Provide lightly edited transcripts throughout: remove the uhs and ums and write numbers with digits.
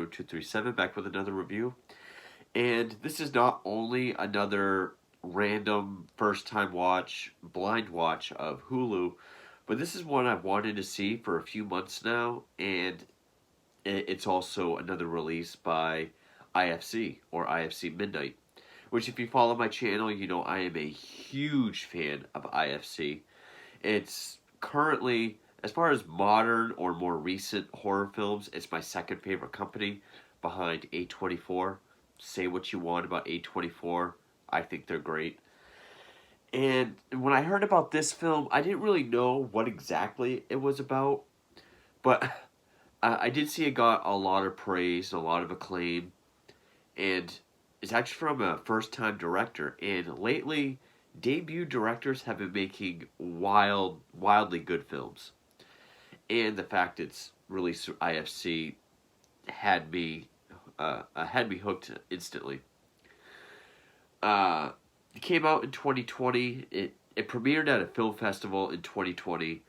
0237, back with another review. And this is not only another random first time watch, blind watch of Hulu, but this is one I've wanted to see for a few months now, and it's also another release by IFC, or IFC Midnight, which, if you follow my channel, you know I am a huge fan of IFC. It's currently, as far as modern or more recent horror films, it's my second favorite company behind A24. Say what you want about A24, I think they're great. And when I heard about this film, I didn't really know what exactly it was about, but I did see it got a lot of praise, a lot of acclaim, and it's actually from a first-time director. And lately, debut directors have been making wildly good films. And the fact it's released through IFC had me had me hooked instantly. It came out in 2020. It premiered at a film festival in 2020,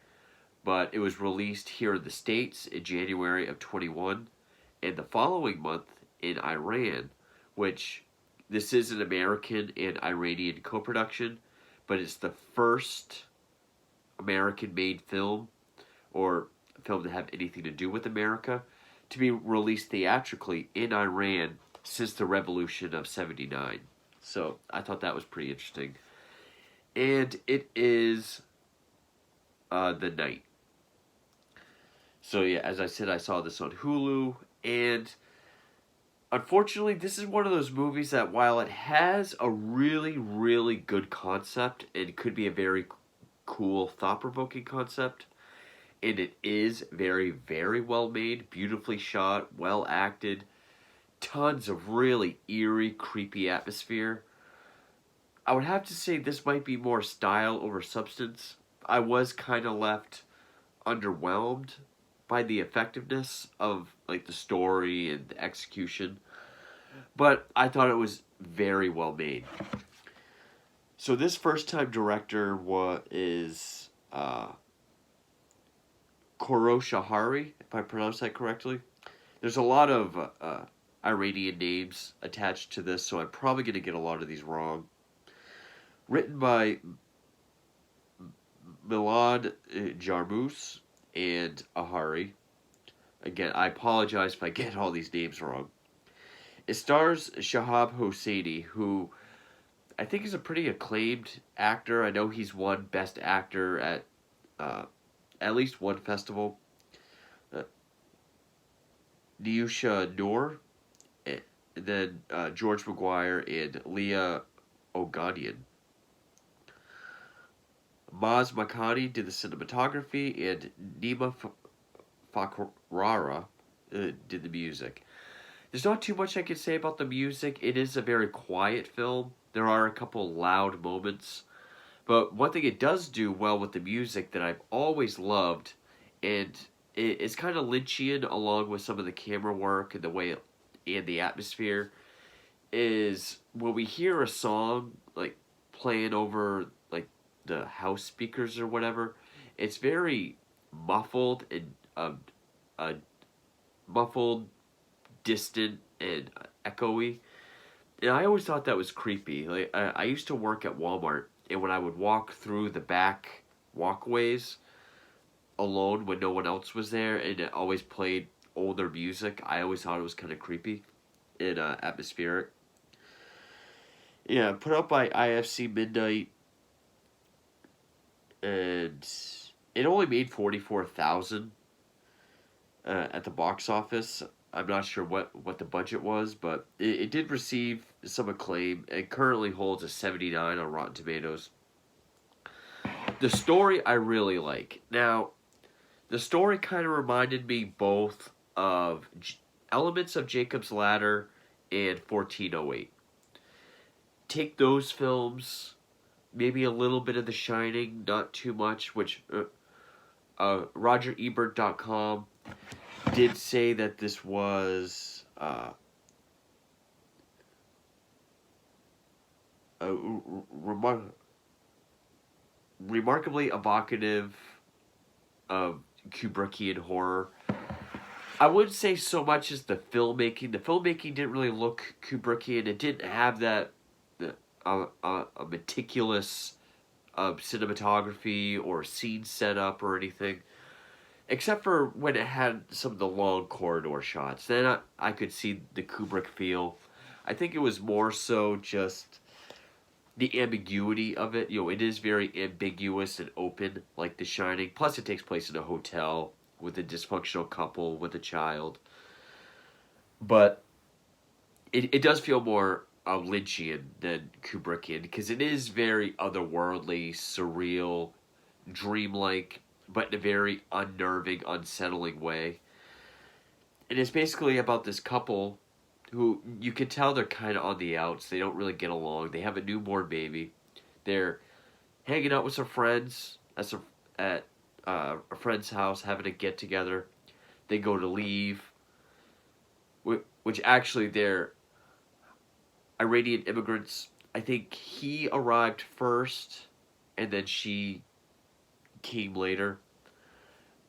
but it was released here in the States in January of 21, and the following month in Iran, which this is an American and Iranian co-production, but it's the first American-made film, or film to have anything to do with America, to be released theatrically in Iran since the revolution of 79. So I thought that was pretty interesting. And it is The Night. So yeah, as I said, I saw this on Hulu, and unfortunately, this is one of those movies that, while it has a really, really good concept, and could be a very cool, thought-provoking concept, and it is very, very well made, beautifully shot, well acted, tons of really eerie, creepy atmosphere. I would have to say this might be more style over substance. I was kind of left underwhelmed by the effectiveness of like the story and the execution, but I thought it was very well made. So this first time director is Koro Shahari, if I pronounce that correctly. There's a lot of Iranian names attached to this, so I'm probably going to get a lot of these wrong. Written by Milad Jarmus and Ahari. Again, I apologize if I get all these names wrong. It stars Shahab Hosseini, who I think is a pretty acclaimed actor. I know he's won Best Actor at least one festival. Niusha Noor, and then George Maguire and Leah Oganian. Maz Makani did the cinematography, and Nima Fakrara did the music. There's not too much I can say about the music. It is a very quiet film. There are a couple loud moments. But one thing it does do well with the music that I've always loved, and it's kind of Lynchian along with some of the camera work and the way and the atmosphere, is when we hear a song like playing over like the house speakers or whatever, it's very muffled and muffled, distant, and echoey. And I always thought that was creepy. Like I used to work at Walmart, and when I would walk through the back walkways alone when no one else was there, and it always played older music, I always thought it was kind of creepy and atmospheric. Yeah, put out by IFC Midnight, and it only made 44,000 at the box office. I'm not sure what the budget was, but it did receive some acclaim and currently holds a 79 on Rotten Tomatoes. The story I really like. Now, the story kind of reminded me both of elements of Jacob's Ladder and 1408. Take those films, maybe a little bit of The Shining, not too much, which RogerEbert.com did say that this was remarkably evocative of Kubrickian horror. I wouldn't say so much as the filmmaking. The filmmaking didn't really look Kubrickian. It didn't have that a meticulous cinematography or scene setup or anything, except for when it had some of the long corridor shots. Then I could see the Kubrick feel. I think it was more so just the ambiguity of it. You know, it is very ambiguous and open, like The Shining. Plus, it takes place in a hotel with a dysfunctional couple with a child. But it does feel more Lynchian than Kubrickian because it is very otherworldly, surreal, dreamlike, but in a very unnerving, unsettling way. And it's basically about this couple who you can tell they're kind of on the outs. They don't really get along. They have a newborn baby. They're hanging out with some friends at a friend's house, having a get together. They go to leave, which actually they're Iranian immigrants. I think he arrived first, and then she came later.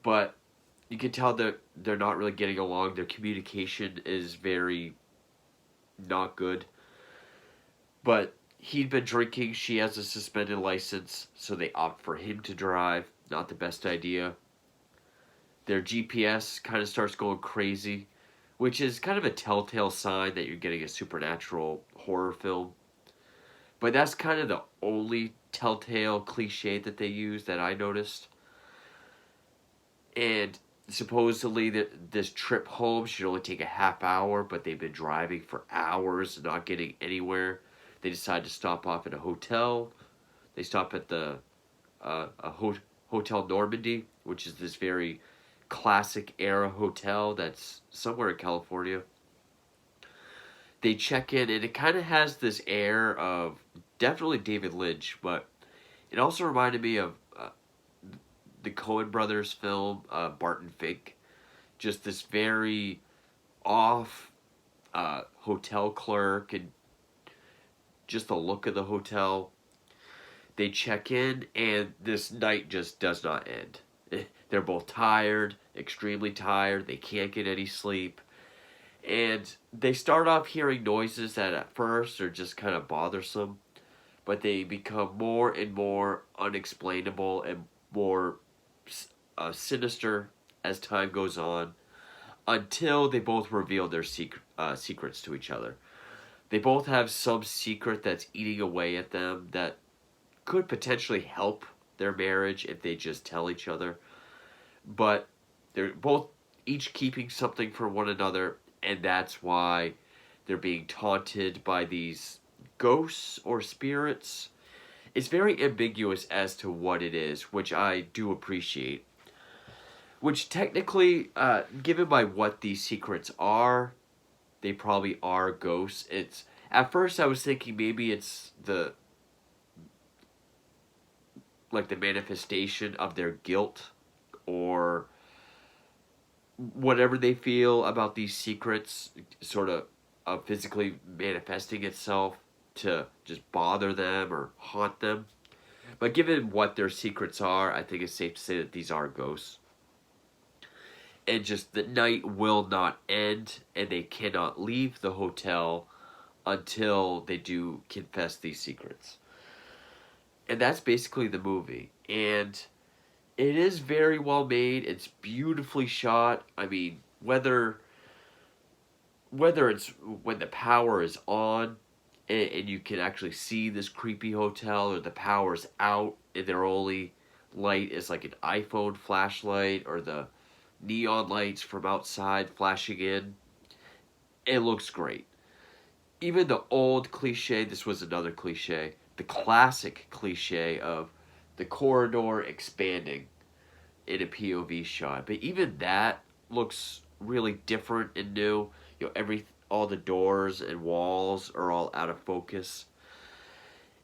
But you can tell that they're not really getting along. Their communication is very not good. But he'd been drinking. She has a suspended license, so they opt for him to drive. Not the best idea. Their GPS kind of starts going crazy, which is kind of a telltale sign that you're getting a supernatural horror film. But that's kind of the only telltale cliche that they use that I noticed. And supposedly this trip home should only take a half hour, but they've been driving for hours and not getting anywhere. They decide to stop off at a hotel. They stop at the Hotel Normandy, which is this very classic era hotel that's somewhere in California. They check in, and it kind of has this air of definitely David Lynch, but it also reminded me of the Coen brothers film, Barton Fink. Just this very off hotel clerk, and just the look of the hotel. They check in, and this night just does not end. They're both tired, extremely tired. They can't get any sleep. And they start off hearing noises that at first are just kind of bothersome, but they become more and more unexplainable and more sinister as time goes on, until they both reveal their secrets to each other. They both have some secret that's eating away at them that could potentially help their marriage if they just tell each other. But they're both each keeping something from one another, and that's why they're being taunted by these ghosts or spirits. It's very ambiguous as to what it is, which I do appreciate. Which technically, given by what these secrets are, they probably are ghosts. It's at first I was thinking maybe it's the manifestation of their guilt or whatever they feel about these secrets, sort of physically manifesting itself to just bother them or haunt them. But given what their secrets are, I think it's safe to say that these are ghosts. And just the night will not end, and they cannot leave the hotel until they do confess these secrets. And that's basically the movie. And it is very well made. It's beautifully shot. I mean, whether it's when the power is on and you can actually see this creepy hotel, or the power's out and their only light is like an iPhone flashlight or the neon lights from outside flashing in, it looks great. Even the old cliche, this was another cliche, the classic cliche of the corridor expanding in a POV shot. But even that looks really different and new. You know, all the doors and walls are all out of focus.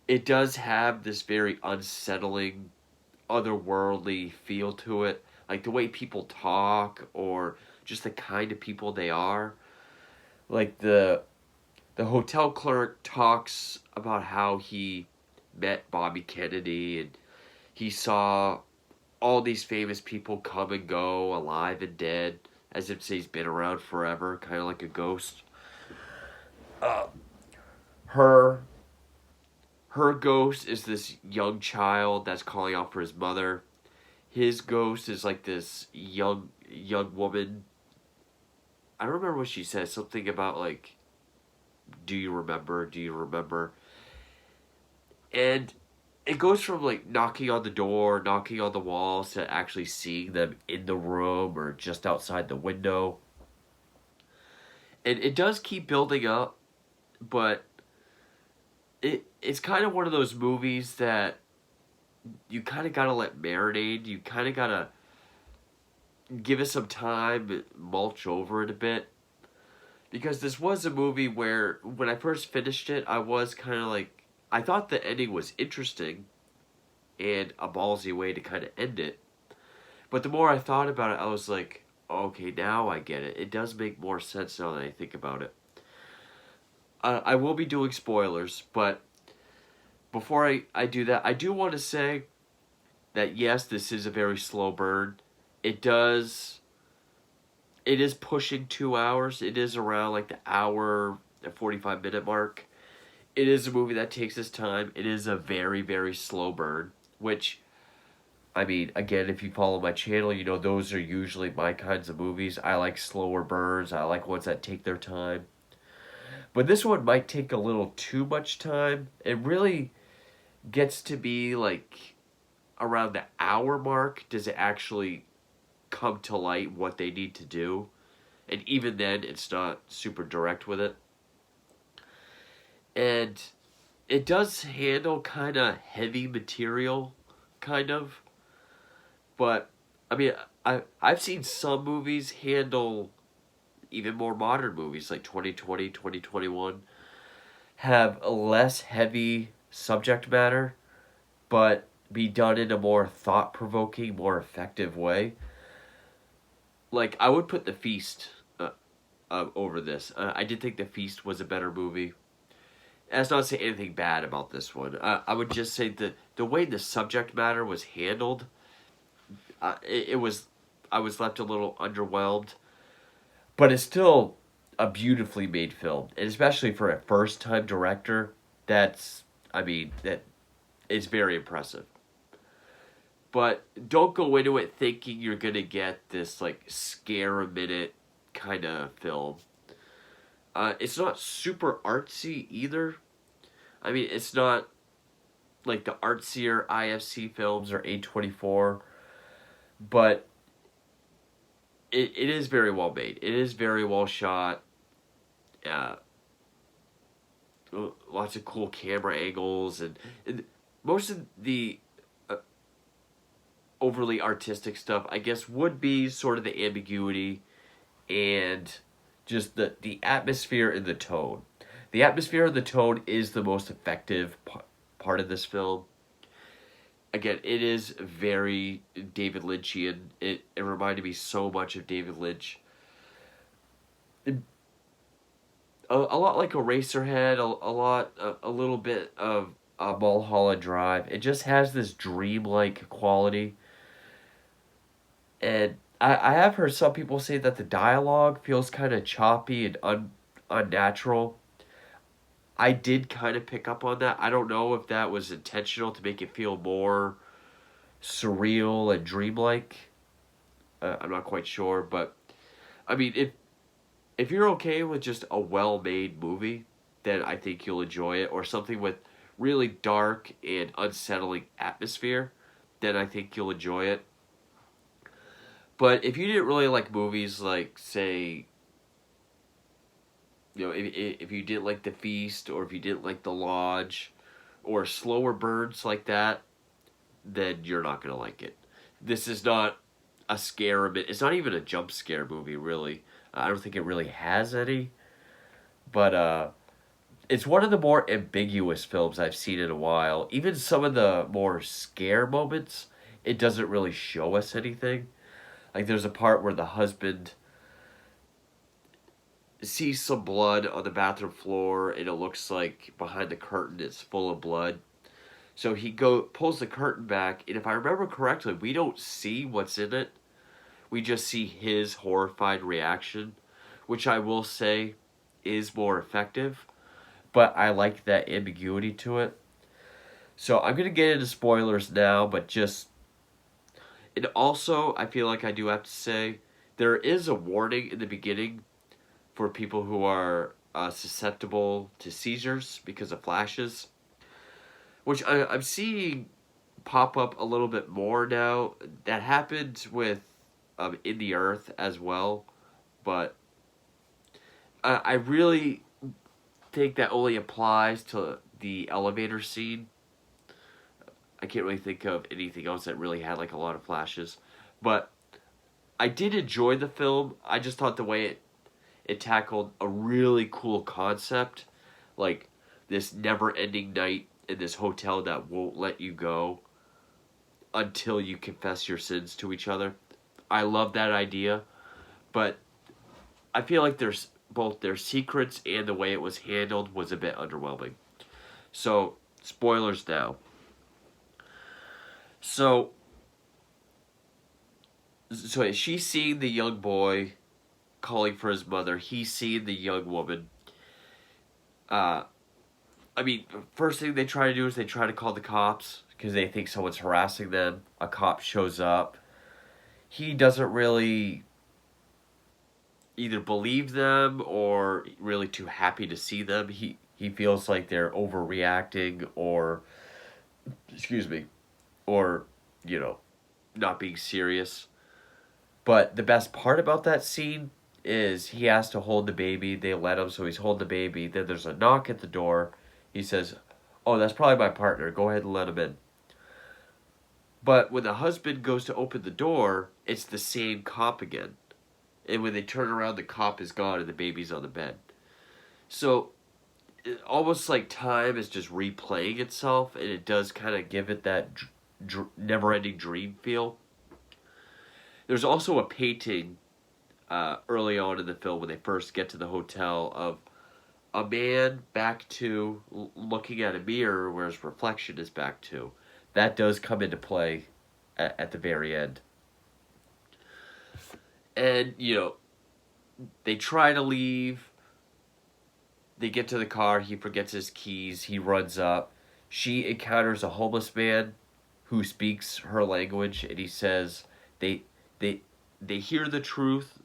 It does have this very unsettling, otherworldly feel to it. Like the way people talk, or just the kind of people they are. Like the hotel clerk talks about how he met Bobby Kennedy, and he saw all these famous people come and go, alive and dead, as if to say he's been around forever, kind of like a ghost. Uh, her her ghost is this young child that's calling out for his mother. His ghost is like this young woman. I don't remember what she says. Something about like, "Do you remember? Do you remember?" And it goes from like knocking on the door, knocking on the walls, to actually seeing them in the room or just outside the window. And it does keep building up, but it's kind of one of those movies that you kind of gotta let marinate. You kind of gotta give it some time, mulch over it a bit. Because this was a movie where, when I first finished it, I was kind of like, I thought the ending was interesting and a ballsy way to kind of end it. But the more I thought about it, I was like, okay, now I get it. It does make more sense now that I think about it. I will be doing spoilers, but before I do that, I do want to say that yes, this is a very slow burn. It does. It is pushing 2 hours. It is around like the hour and 45 minute mark. It is a movie that takes its time. It is a very, very slow burn, which, I mean, again, if you follow my channel, you know those are usually my kinds of movies. I like slower burns. I like ones that take their time. But this one might take a little too much time. It really gets to be like around the hour mark. Does it actually come to light what they need to do? And even then, it's not super direct with it. And it does handle kind of heavy material, kind of. But, I mean, I've seen some movies handle even more modern movies like 2020, 2021 have a less heavy subject matter, but be done in a more thought provoking, more effective way. Like, I would put The Feast over this. I did think The Feast was a better movie. That's not to say anything bad about this one. I would just say that the way the subject matter was handled, it was, I was left a little underwhelmed. But it's still a beautifully made film, and especially for a first time director, that's, I mean, that is very impressive. But don't go into it thinking you're gonna get this like scare a minute kind of film. It's not super artsy either. I mean, it's not like the artsier IFC films or A24, but it is very well made. It is very well shot. Uh, Lots of cool camera angles, and most of the uh, overly artistic stuff, I guess, would be sort of the ambiguity and just the atmosphere and the tone. The atmosphere and the tone is the most effective part of this film. Again, it is very David Lynchian. It reminded me so much of David Lynch. A lot like Eraserhead, a little bit of Mulholland Drive. It just has this dreamlike quality. And I have heard some people say that the dialogue feels kind of choppy and unnatural. I did kind of pick up on that. I don't know if that was intentional to make it feel more surreal and dreamlike. I'm not quite sure, but I mean, if you're okay with just a well-made movie, then I think you'll enjoy it. Or something with really dark and unsettling atmosphere, then I think you'll enjoy it. But if you didn't really like movies like, say, you know, if you didn't like The Feast, or if you didn't like The Lodge, or slower burns like that, then you're not going to like it. This is not a scare. It's not even a jump scare movie, really. I don't think it really has any. But it's one of the more ambiguous films I've seen in a while. Even some of the more scare moments, it doesn't really show us anything. Like, there's a part where the husband sees some blood on the bathroom floor, and it looks like behind the curtain it's full of blood. So he pulls the curtain back, and if I remember correctly, we don't see what's in it. we just see his horrified reaction, which I will say is more effective, but I like that ambiguity to it. So I'm going to get into spoilers now, but just. And also, I feel like I do have to say, there is a warning in the beginning for people who are susceptible to seizures because of flashes, which I'm seeing pop up a little bit more now. That happened with In the Earth as well, but I really think that only applies to the elevator scene. I can't really think of anything else that really had like a lot of flashes, but I did enjoy the film. I just thought the way it tackled a really cool concept, like this never-ending night in this hotel that won't let you go until you confess your sins to each other. I love that idea, but I feel like there's both their secrets and the way it was handled was a bit underwhelming. So, spoilers now. So, so she's seeing the young boy calling for his mother. He's seeing the young woman. Uh, I mean, first thing they try to do is they try to call the cops because they think someone's harassing them. A cop shows up. He doesn't really either believe them or really too happy to see them. He feels like they're overreacting or excuse me, or you know, not being serious. But the best part about that scene is he has to hold the baby. They let him, so he's holding the baby. Then there's a knock at the door. He says, "Oh, that's probably my partner. Go ahead and let him in." But when the husband goes to open the door, it's the same cop again. And when they turn around, the cop is gone and the baby's on the bed. So, almost like time is just replaying itself, and it does kind of give it that never-ending dream feel. There's also a painting early on in the film when they first get to the hotel of a man back to looking at a mirror where his reflection is back to. That does come into play at the very end. And, they try to leave. They get to the car. He forgets his keys. He runs up. She encounters a homeless man who speaks her language, and he says they they they hear the truth.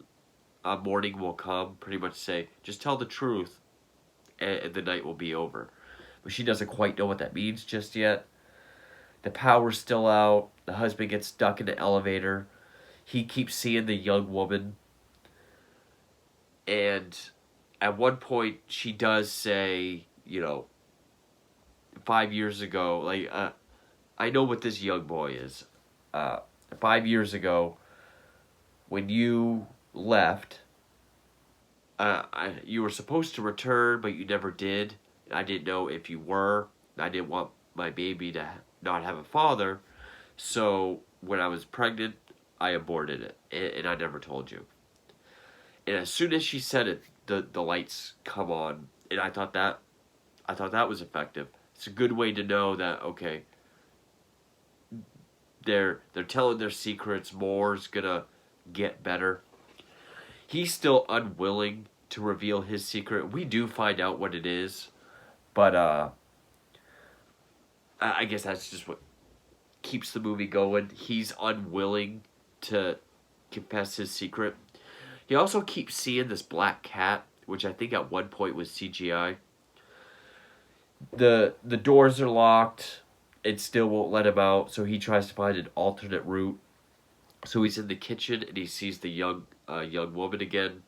Morning will come. Pretty much say, just tell the truth, and the night will be over. But she doesn't quite know what that means just yet. The power's still out. The husband gets stuck in the elevator. He keeps seeing the young woman. And at one point, she does say, 5 years ago, I know what this young boy is. 5 years ago, when you left, you were supposed to return, but you never did. I didn't know if you were. I didn't want my baby to not have a father. So when I was pregnant, I aborted it, and I never told you. And as soon as she said it, the lights come on, and I thought that was effective. It's a good way to know that okay, they're telling their secrets. Moore's gonna get better. He's still unwilling to reveal his secret. We do find out what it is, but I guess that's just what keeps the movie going. He's unwilling to confess his secret. He also keeps seeing this black cat, which I think at one point was CGI. The doors are locked. It still won't let him out, so he tries to find an alternate route. So he's in the kitchen and he sees the young woman again.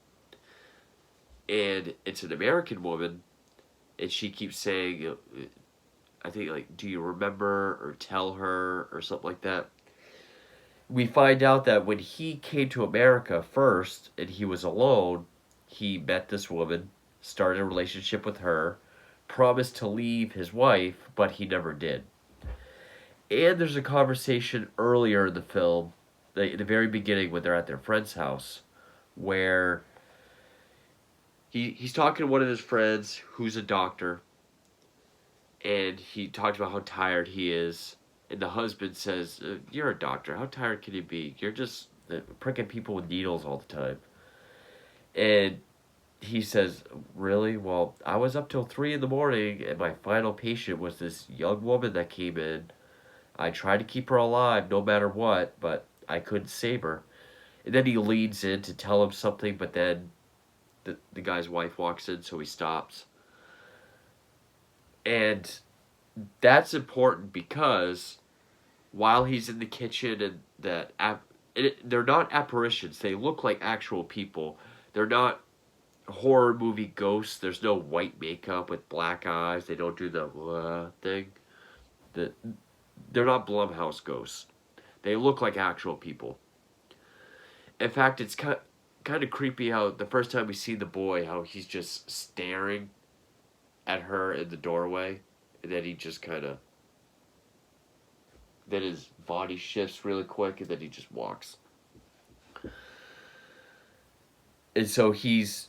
And it's an American woman, and she keeps saying, I think, like, do you remember, or tell her, or something like that. We find out that when he came to America first, and he was alone, he met this woman, started a relationship with her, promised to leave his wife, but he never did. And there's a conversation earlier in the film, in the very beginning when they're at their friend's house, where he's talking to one of his friends who's a doctor, and he talks about how tired he is, and the husband says, "You're a doctor. How tired can you be? You're just pricking people with needles all the time. And he says, really? Well, I was up till 3 in the morning, and my final patient was this young woman that came in. I tried to keep her alive no matter what, but I couldn't save her. And then he leans in to tell him something, but then the guy's wife walks in, so he stops. And that's important because while he's in the kitchen and they're not apparitions, they look like actual people. They're not horror movie ghosts. There's no white makeup with black eyes. They don't do the thing. The, they're not Blumhouse ghosts. They look like actual people. In fact, it's kind of creepy how the first time we see the boy, how he's just staring at her in the doorway, and then he just kind of, then his body shifts really quick, and then he just walks. And so he's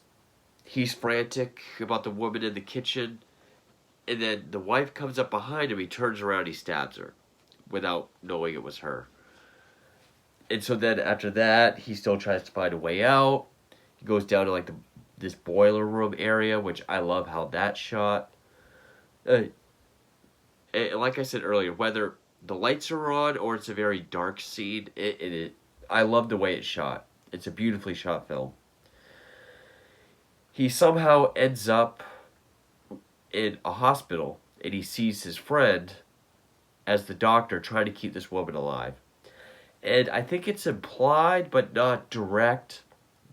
frantic about the woman in the kitchen, and then the wife comes up behind him. He turns around, he stabs her, without knowing it was her. And so then after that, he still tries to find a way out. He goes down to like this boiler room area, which I love how that's shot. And like I said earlier, whether the lights are on or it's a very dark scene, I love the way it's shot. It's a beautifully shot film. He somehow ends up in a hospital, and he sees his friend as the doctor trying to keep this woman alive. And I think it's implied, but not direct,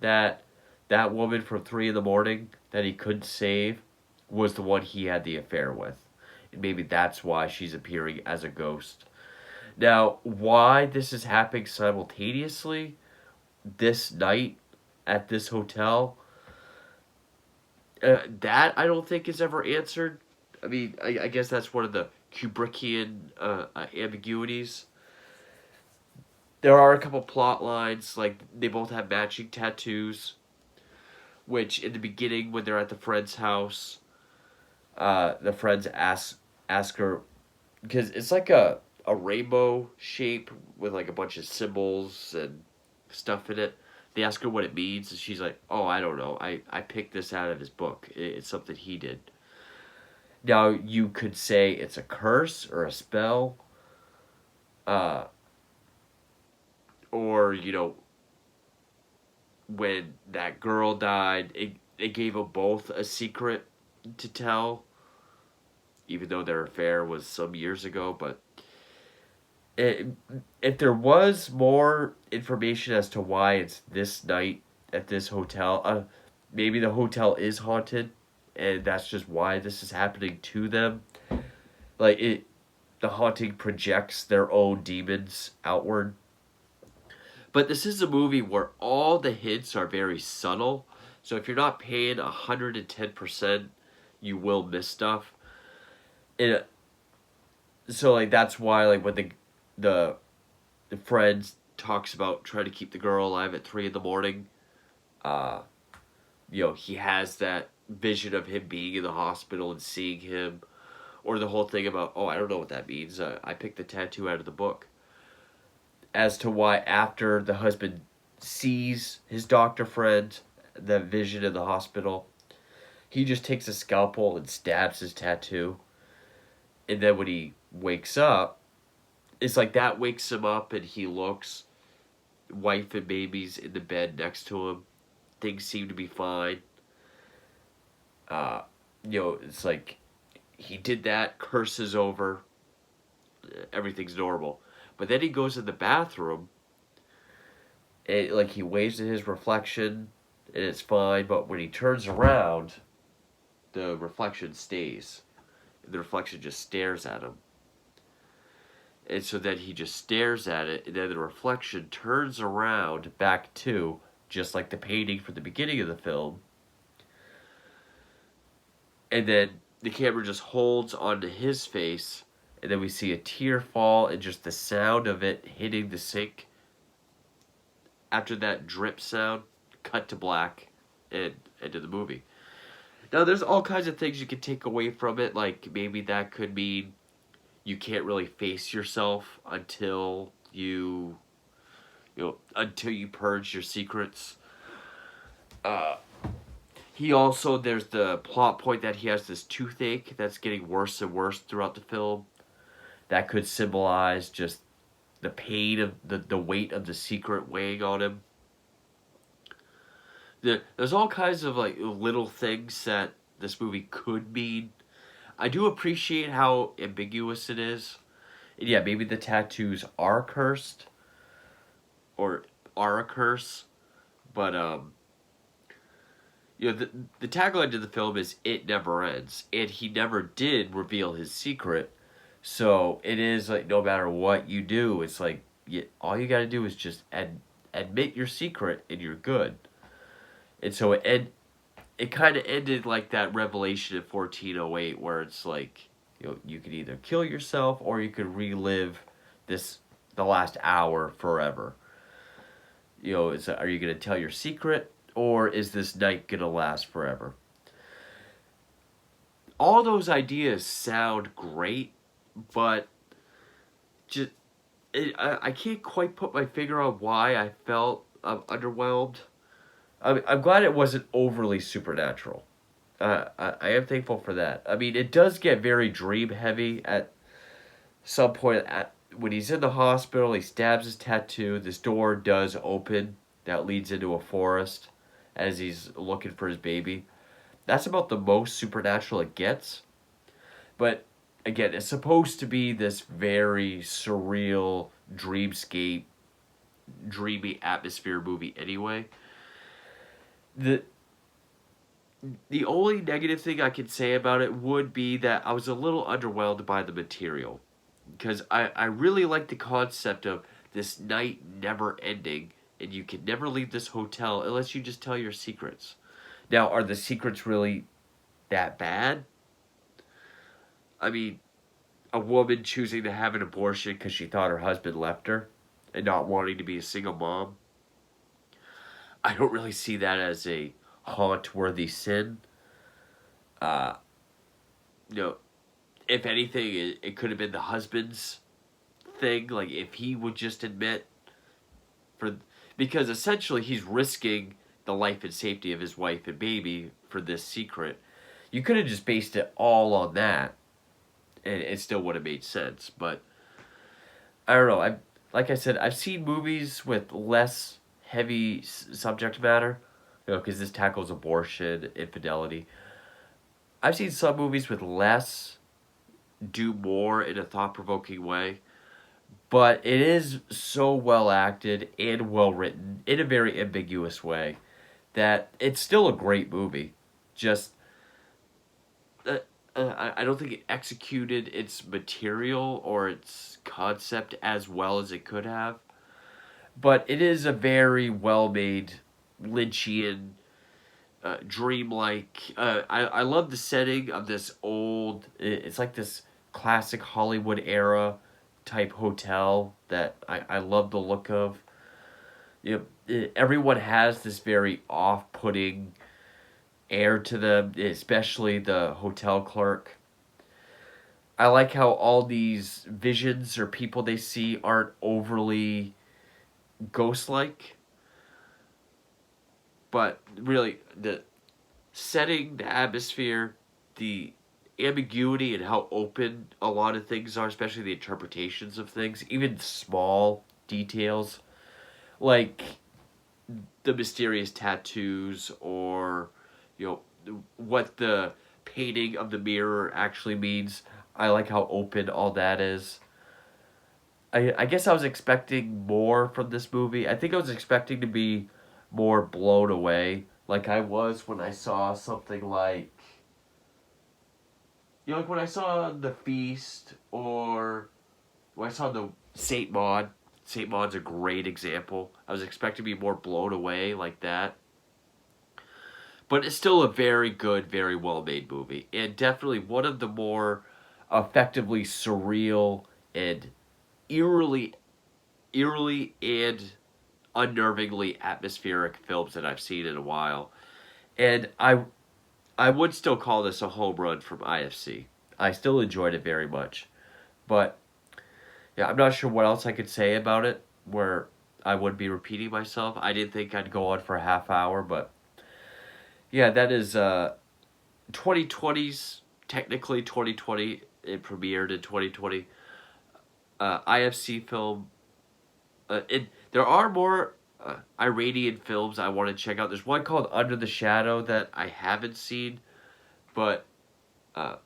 that that woman from 3 in the morning that he couldn't save was the one he had the affair with. And maybe that's why she's appearing as a ghost. Now, why this is happening simultaneously this night at this hotel, that I don't think is ever answered. I mean, I guess that's one of the Kubrickian ambiguities. There are a couple plot lines, like they both have matching tattoos, which in the beginning when they're at the friend's house, the friends ask her, because it's like a rainbow shape with like a bunch of symbols and stuff in it. They ask her what it means, and she's like, oh, I don't know. I picked this out of his book. It's something he did. Now, you could say it's a curse or a spell. Or, when that girl died, it gave them both a secret to tell, even though their affair was some years ago. But if there was more information as to why it's this night at this hotel, maybe the hotel is haunted, and that's just why this is happening to them. Like, the haunting projects their own demons outward. But this is a movie where all the hints are very subtle. So if you're not paying 110%, you will miss stuff. So like that's why like when the friend talks about trying to keep the girl alive at 3 in the morning, he has that vision of him being in the hospital and seeing him, or the whole thing about, oh, I don't know what that means. I picked the tattoo out of the book. As to why after the husband sees his doctor friend, the vision in the hospital, he just takes a scalpel and stabs his tattoo. And then when he wakes up, it's like that wakes him up and he looks, wife and babies in the bed next to him. Things seem to be fine. It's like he did that, curse is over, everything's normal. But then he goes in the bathroom, and like he waves at his reflection, and it's fine. But when he turns around, the reflection stays. The reflection just stares at him. And so then he just stares at it, and then the reflection turns around back to, just like the painting from the beginning of the film. And then the camera just holds onto his face, and then we see a tear fall and just the sound of it hitting the sink. After that drip sound, cut to black and into the movie. Now, there's all kinds of things you can take away from it, like maybe that could mean you can't really face yourself until you until you purge your secrets. Uh, he also, there's the plot point that he has this toothache that's getting worse and worse throughout the film. That could symbolize just the pain of the weight of the secret weighing on him. There's all kinds of like little things that this movie could mean. I do appreciate how ambiguous it is. And yeah, maybe the tattoos are cursed or are a curse, but the tagline to the film is "It never ends," and he never did reveal his secret. So it is like no matter what you do, it's like all you got to do is just admit your secret, and you're good. And so it kind of ended like that revelation in 1408, where it's like you could either kill yourself or you could relive the last hour forever. Are you going to tell your secret, or is this night going to last forever? All those ideas sound great, but just I can't quite put my finger on why I felt underwhelmed. I'm glad it wasn't overly supernatural. I am thankful for that. I mean, it does get very dream heavy at some point. When he's in the hospital, he stabs his tattoo. This door does open that leads into a forest as he's looking for his baby. That's about the most supernatural it gets. But again, it's supposed to be this very surreal dreamscape, dreamy atmosphere movie anyway. The only negative thing I can say about it would be that I was a little underwhelmed by the material. Because I really like the concept of this night never ending, and you can never leave this hotel unless you just tell your secrets. Now, are the secrets really that bad? I mean, a woman choosing to have an abortion because she thought her husband left her and not wanting to be a single mom. I don't really see that as a haunt-worthy sin. Uh, you know, if anything, it could have been the husband's thing. Like, if he would just admit because essentially he's risking the life and safety of his wife and baby for this secret. You could have just based it all on that, and it still would have made sense. But I don't know. Like I said, I've seen movies with less heavy subject matter, because this tackles abortion, infidelity. I've seen some movies with less do more in a thought-provoking way, but it is so well acted and well written in a very ambiguous way that it's still a great movie. Just I don't think it executed its material or its concept as well as it could have, but it is a very well made Lynchian, dreamlike. I love the setting of this old. It's like this classic Hollywood era type hotel that I love the look of. Everyone has this very off-putting air to them, especially the hotel clerk. I like how all these visions or people they see aren't overly ghost-like, but really the setting, the atmosphere, the ambiguity and how open a lot of things are, especially the interpretations of things, even small details like the mysterious tattoos or what the painting of the mirror actually means. I like how open all that is. I guess I was expecting more from this movie. I think I was expecting to be more blown away like I was when I saw something like like when I saw The Feast, or when I saw the Saint Maud. Saint Maud's a great example. I was expecting to be more blown away like that. But it's still a very good, very well made movie. And definitely one of the more effectively surreal and eerily and unnervingly atmospheric films that I've seen in a while. And I would still call this a home run from IFC. I still enjoyed it very much. But yeah, I'm not sure what else I could say about it. Where I would be repeating myself. I didn't think I'd go on for a half hour, but yeah, that is 2020's, technically 2020. It premiered in 2020. IFC film. There are more Iranian films I want to check out. There's one called Under the Shadow that I haven't seen, but A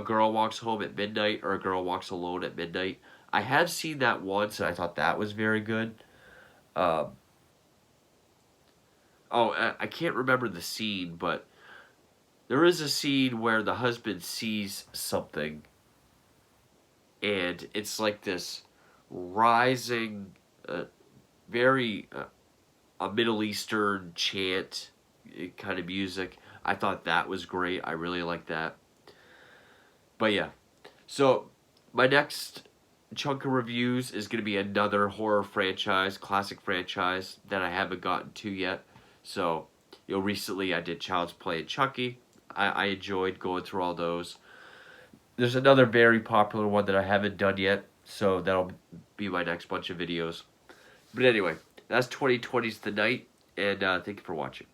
Girl Walks Home at Midnight or A Girl Walks Alone at Midnight. I have seen that once, and I thought that was very good. Um, I can't remember the scene, but there is a scene where the husband sees something, and it's like this rising, very a Middle Eastern chant kind of music. I thought that was great. I really liked that. But yeah, so my next chunk of reviews is going to be another horror franchise, classic franchise that I haven't gotten to yet. So, recently I did Child's Play and Chucky. I enjoyed going through all those. There's another very popular one that I haven't done yet, so that'll be my next bunch of videos. But anyway, that's 2020's The Night, and thank you for watching.